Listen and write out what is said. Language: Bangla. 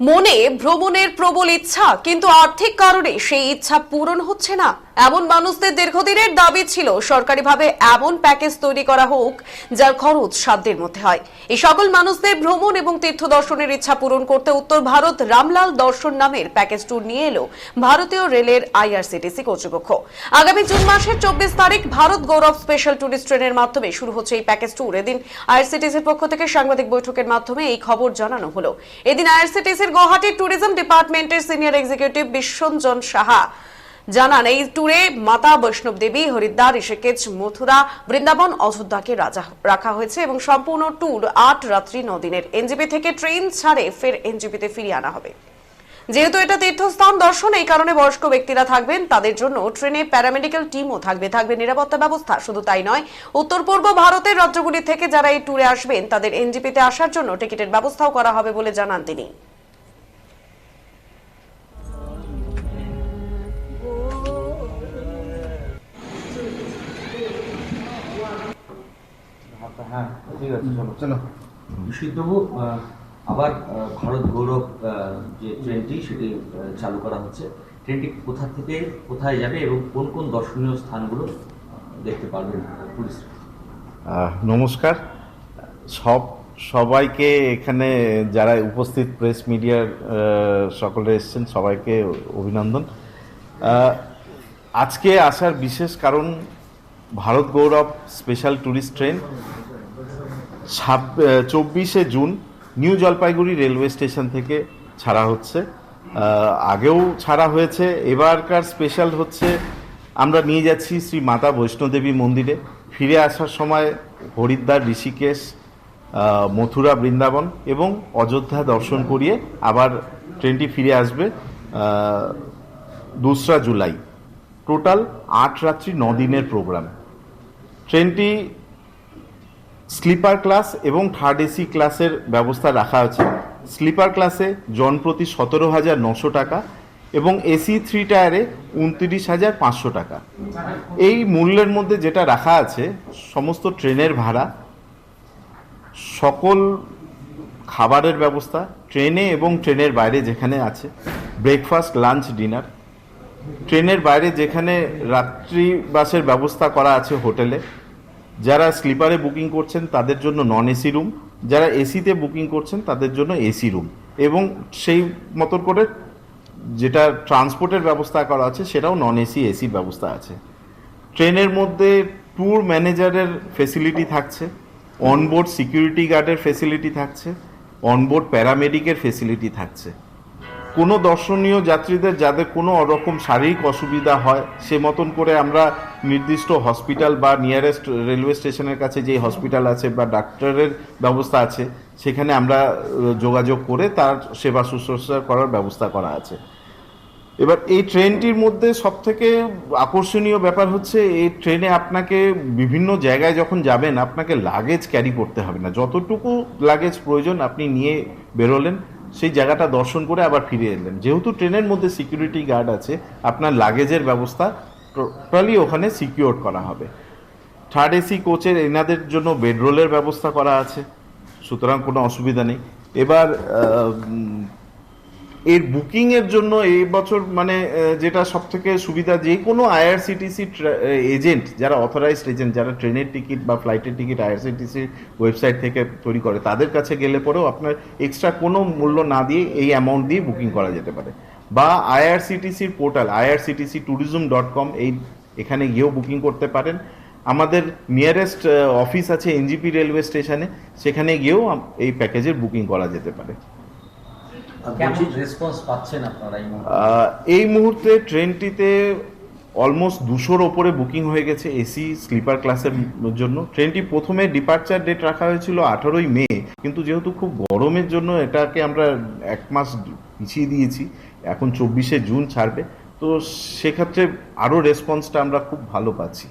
মনে ভ্রমণের প্রবল ইচ্ছা, কিন্তু আর্থিক কারণে সেই ইচ্ছা পূরণ হচ্ছে না। এমন মানুষদের দীর্ঘদিনের দাবি ছিল সরকারিভাবে এমন প্যাকেজ তৈরি করা হোক যার খরচ সাধ্যের মধ্যে হয়। এই সকল মানুষদের ভ্রমণ এবং তীর্থ দর্শনের ইচ্ছা পূরণ করতে উত্তর ভারত রামলাল দর্শন নামের প্যাকেজ ট্যুর নিয়ে এলো ভারতীয় রেলের আইআরসিটিসি কর্তৃপক্ষ। আগামী জুন মাসের 24 তারিখ ভারত গৌরব স্পেশাল টুরিস্ট ট্রেনের মাধ্যমে শুরু হচ্ছে এই প্যাকেজ ট্যুর। এদিন আইআরসিটিসির পক্ষ থেকে সাংবাদিক বৈঠকের মাধ্যমে এই খবর জানানো হলো। এদিন আইআরসিটিসির গুয়াহাটি ট্যুরিজম ডিপার্টমেন্টের সিনিয়র এক্সিকিউটিভ বিশ্বঞ্জন সাহা জানান, এই ট্যুরে মাতা বৈষ্ণব দেবী, হরিদ্বার, ঋষিকেশ, মথুরা, বৃন্দাবন, অযোধ্যাকে রাখা হয়েছে এবং সম্পূর্ণ ট্যুর 8 রাত্রি 9 দিনের। এনজিপি থেকে ট্রেন ছাড়ে ফের এনজিপিতে ফিরিয়ে আনা হবে। যেহেতু এটা তীর্থস্থান দর্শন, এই কারণে বয়স্ক ব্যক্তিরা থাকবেন, তাদের জন্য ট্রেনে প্যারামেডিক্যাল টিমও থাকবে নিরাপত্তা ব্যবস্থা। শুধু তাই নয়, উত্তর পূর্ব ভারতের রাজ্যগুলি থেকে যারা এই ট্যুরে আসবেন তাদের এনজিপিতে আসার জন্য টিকিটের ব্যবস্থাও করা হবে বলে জানান তিনি। হ্যাঁ, ঠিক আছে, চলো। বিশ্বজিৎবাবু, আবার ভারত গৌরব যে ট্রেনটি সেটি চালু করা হচ্ছে। ট্রেনটি কোথা থেকে কোথায় যাবে এবং কোন কোন দর্শনীয় স্থানগুলো দেখতে পারবেন পুলিশ? নমস্কার সবাইকে, এখানে যারা উপস্থিত প্রেস মিডিয়ার সকলে এসেছেন সবাইকে অভিনন্দন। আজকে আসার বিশেষ কারণ, Bharat Gaurav special tourist train 24শে June new Jalpaiguri railway station থেকে ছাড়া হচ্ছে। আগেও ছাড়া হয়েছে, এবারকার স্পেশাল হচ্ছে আমরা নিয়ে যাচ্ছি শ্রী মাতা বৈষ্ণোদেবী মন্দিরে। ফিরে আসার সময় হরিদ্বার, ঋষিকেশ, মথুরা, বৃন্দাবন এবং অযোধ্যা দর্শন করিয়ে আবার ট্রেনটি ফিরে আসবে 2রা জুলাই। টোটাল 8 রাত্রি 9 দিনের প্রোগ্রাম। ট্রেনটি স্লিপার ক্লাস এবং থার্ড এসি ক্লাসের ব্যবস্থা রাখা আছে। স্লিপার ক্লাসে জনপ্রতি 17,900 টাকা এবং এসি 3 টায়ারে 29,500 টাকা। এই মূল্যের মধ্যে যেটা রাখা আছে সমস্ত ট্রেনের ভাড়া, সকল খাবারের ব্যবস্থা ট্রেনে এবং ট্রেনের বাইরে যেখানে আছে, ব্রেকফাস্ট, লাঞ্চ, ডিনার। ট্রেনের বাইরে যেখানে রাত্রিবাসের ব্যবস্থা করা আছে হোটেলে। যারা স্লিপারে বুকিং করছেন তাদের জন্য নন এসি রুম, যারা এসিতে বুকিং করছেন তাদের জন্য এসি রুম, এবং সেই মতো করে যেটা ট্রান্সপোর্টের ব্যবস্থা করা আছে সেটাও নন এসি এসি ব্যবস্থা আছে। ট্রেনের মধ্যে ট্যুর ম্যানেজারের ফেসিলিটি থাকছে, অনবোর্ড সিকিউরিটি গার্ডের ফেসিলিটি থাকছে, অনবোর্ড প্যারামেডিকের ফেসিলিটি থাকছে। কোনো দর্শনীয় যাত্রীদের যাদের কোনো রকম শারীরিক অসুবিধা হয় সে মতন করে আমরা নির্দিষ্ট হসপিটাল বা নিয়ারেস্ট রেলওয়ে স্টেশনের কাছে যে হসপিটাল আছে বা ডাক্তারের ব্যবস্থা আছে সেখানে আমরা যোগাযোগ করে তার সেবা শুশ্রূষা করার ব্যবস্থা করা আছে। এবার এই ট্রেনটির মধ্যে সবথেকে আকর্ষণীয় ব্যাপার হচ্ছে এই ট্রেনে আপনাকে বিভিন্ন জায়গায় যখন যাবেন আপনাকে লাগেজ ক্যারি করতে হবে না। যতটুকু লাগেজ প্রয়োজন আপনি নিয়ে বেরোলেন, সেই জায়গাটা দর্শন করে আবার ফিরে এলেন। যেহেতু ট্রেনের মধ্যে সিকিউরিটি গার্ড আছে, আপনার লাগেজের ব্যবস্থা টোটালি ওখানে সিকিউর করা হবে। থার্ড এসি কোচের এনাদের জন্য বেডরোলের ব্যবস্থা করা আছে, সুতরাং কোনো অসুবিধা নেই। এবার এর বুকিংয়ের জন্য এই বছর যেটা সবথেকে সুবিধা, যে কোনো আইআরসিটিসি এজেন্ট, যারা অথরাইজড এজেন্ট, যারা ট্রেনের টিকিট বা ফ্লাইটের টিকিট আইআরসিটিসি ওয়েবসাইট থেকে তৈরি করে, তাদের কাছে গেলে পরেও আপনার এক্সট্রা কোনো মূল্য না দিয়ে এই অ্যামাউন্ট দিয়ে বুকিং করা যেতে পারে। বা আইআরসিটিসির পোর্টাল irctctourism.com এখানে গিয়েও বুকিং করতে পারেন। আমাদের নিয়ারেস্ট অফিস আছে এনজিপি রেলওয়ে স্টেশনে, সেখানে গিয়েও এই প্যাকেজের বুকিং করা যেতে পারে। এই মুহূর্তে ট্রেনটিতে অলমোস্ট 200-র ওপরে বুকিং হয়ে গেছে এসি স্লিপার ক্লাসের জন্য। ট্রেনটি প্রথমে ডিপার্চার ডেট রাখা হয়েছিল 18ই মে, কিন্তু যেহেতু খুব গরমের জন্য এটাকে আমরা 1 মাস পিছিয়ে দিয়েছি। এখন 24শে জুন ছাড়বে, তো সেক্ষেত্রে আরও রেসপন্সটা আমরা খুব ভালো পাচ্ছি।